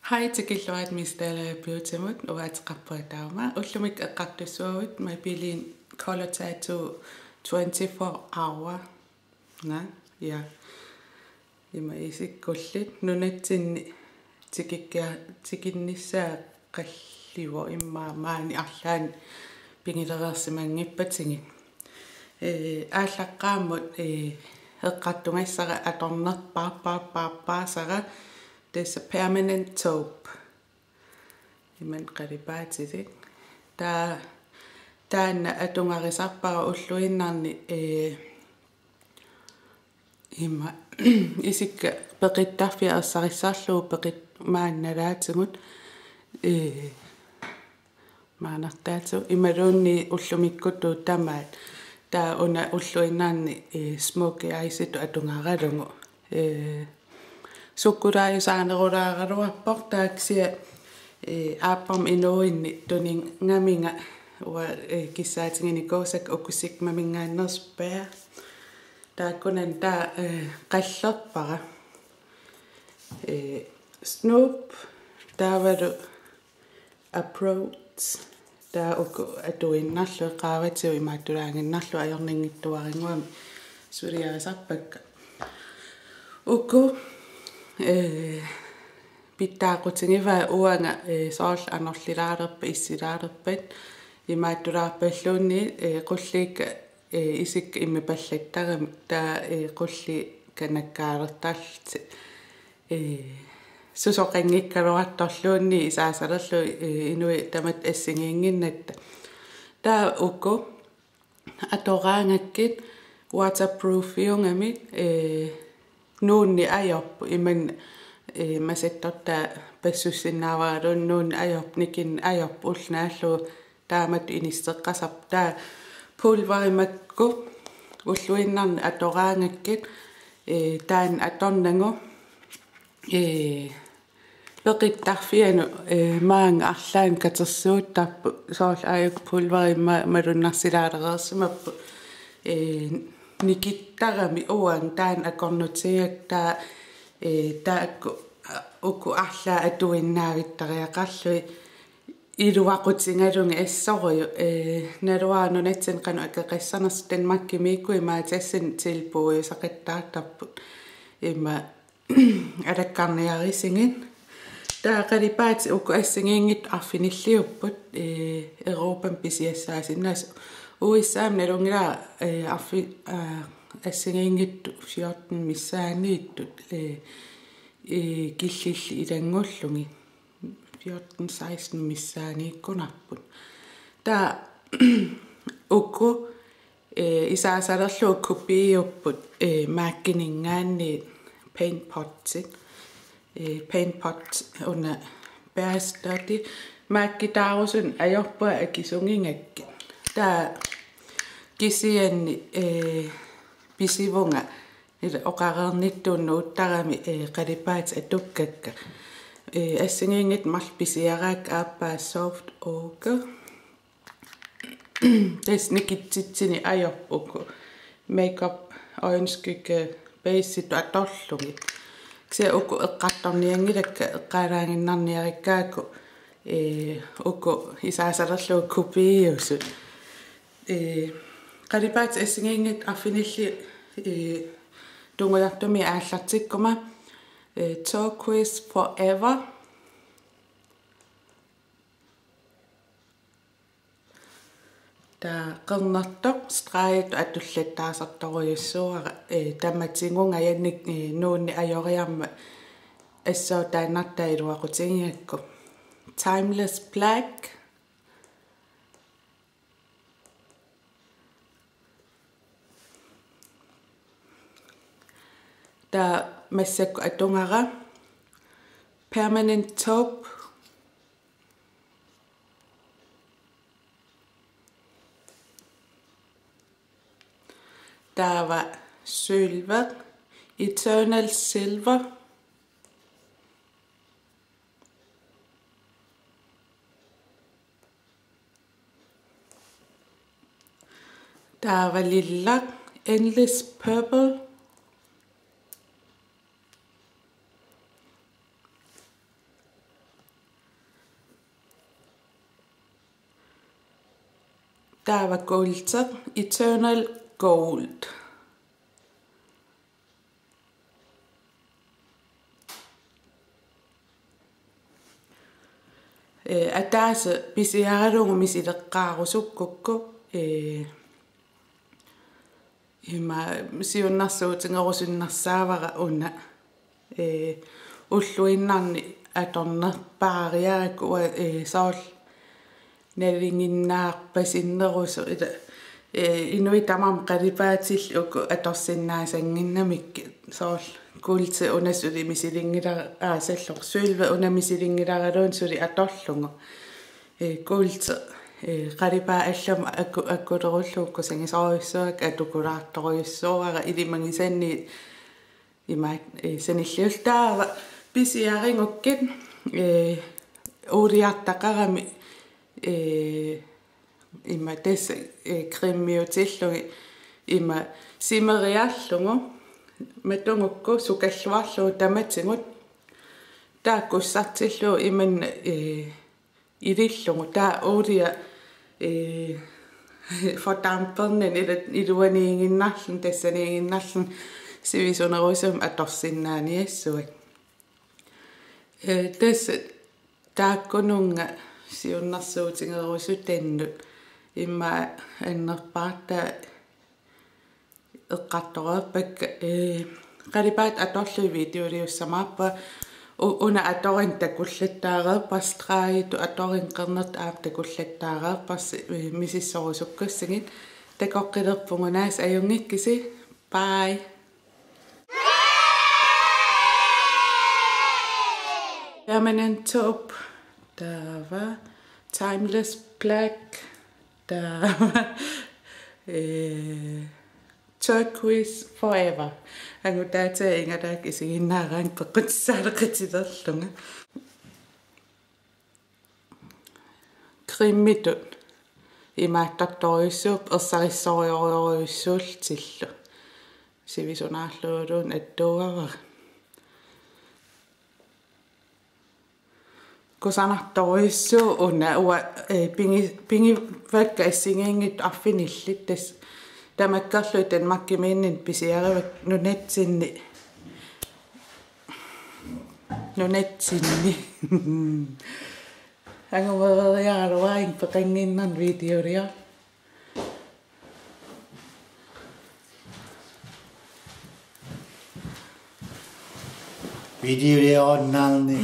Hej til Gilloat mistale biotemut og at skaffe dagma. Ullumik aqartussuut mapilin kolotatu 24 hour. Na ja. Ima isik kullit nunatsin tikinnissa qallivo imma maani arlaan pingilerersimangippatingi. Ааllaqqaamut eqqattungassara atornerpaarpaasara there's a permanent taupe. Iman qaripaatisit taanna atungarisarpara ulluinnarni imma isikka peqittarfiarsarissarluu peqit maannalaatigut maanartaatu imaluunni ullumikkutu tamaat taa una ulluinnaarni smoky eyesitu atungaaralungu sukkuraajusaanерулааралуарпор тааксиа ааппарм инуинни тунин ngamiga уа киссаатингини коосак окусик мамингааннерспаа тааккунан таа қаллерпара Snoop таавалу approach таа оку атуиннарлу qaavatиу имааттулаангиннарлу ajorninngittuарингуами сулиарисарпакка оку питтаақутингива уанга соорл анерлилаарерпа иссилаарерпат имааттулаарпаллуунни qulliikka isik immipallаттарами таа qulli канаккаалертааллти сусоқингиккалуартторлуунни исаасалерлу инуи тамат ассигиингиннатта таа уку атораангаккит waterproof-иунгами nuunni ajorpu iman masattorta passussinnaavaalun nuunni ajorpnikin ajorpu ulnaallu taamat inisteqqasap taa pulverimakku ulluinnarni atoraangakkit taan atornangu peqittarfianu maanga arlaan katersuuttarpu soorl ajuk pulverimma malunnarsilaaleriarsimappu nikittarami uang taan akornutiak taakku uku arlaa atuinnaavitariaqarlui iluaqutingalungi assoruju naluaanunatsin qanu akeqissanersi Danmarkimiikku imaatassin tilpuuju saqattaartarput imma alakkarniarisingin taaqalipaati uku assingiingit arfinilliupput Euroopan pisiassaasinnas uissaam nalungila arfi assingiingittu 14 missaaniittut killilli ilangullungi 14-16 missaaniikkunarput taa ukku isaasalerlu kupiiupput maakkiningaanni paint potsit paint pot una päästati maakkitaarusun ajorpua akisungingakki taa kisianni pisivunga ila oqarernittuunnu uttarami qalipaat atukkakka assingiingit marl pisiaraak aappaa soft ochre tasnikitsitsini ajorpuku makeup øjenskygge basic atorlungi ksia uku eqqartorniangilakka eqqaalaanginnarniarikkaakku uku isaasalerlu kupiiusut qalipaat assingiingit arfinilli tungujartumi aallartikkuma turquoise forever taa qernertoq straight atullataasertorujussuara tamatingunga yannik nuunni ajoriarma assoo taannartaa iluaqutingiakku timeless black taa massakku atungara permanent taupe taava silver eternal silver taava lillak endless purple Taava kuulter Eternal Gold. Ataasa pisiaralungu misileqqaarusukku ima siunnarsuutingerusunnarsaawaqa una ulluinnarni atornerpaariaaku saul nalinginnaarpasinnerusu ila inuitamam qalipaatillu uku atorsinnaasanginnamik saul kuulti unasuli misilingilaa aasalloq suilva una misilingilaraluun suli atorlungu kuulti qalipaa allama akkulerulluukku sangisoruissuak atukulaartoruissuara ilimangisanni ima sanilliultaava pisiaringukkin uliartaqarami ima tessa krimmiutillugi ima simeriallungu matungukku sukalluarluu tamatsingut taakkussartillu iman ilillungu taa ulia fordampernen iluaniinginnarlun tassaniinginnarlun sivisunerusum atorsinnaaniassuak tassa taakkununga siunnarsuutingerusutannu imma annerpaarta eqqartoreerpakka qalipaat atorlu videoliussamaappa una atorin takullattaareerpastraayitu atorin qernert aap takullattaareerpars misissorusukkassagit takoqqilerpungunaas ajungikkisi bye. Permanent top, taava Timeless Black, taava Turquoise Forever. Angu taata ingatak isiginnaaraan pequtsaaleqatilerlunga. Krimmitut imaattartoruissuup ersarissorioruissuultillu sivisunaarluuluun attuuvava kusanartoruissuu una ua pingi vaikka issingiingit affinillit tas tamakkerlu tanmakkimiinnin pisiarivak nunatsinni anguvereriaraluaing peqanginnan videoria Video onnalni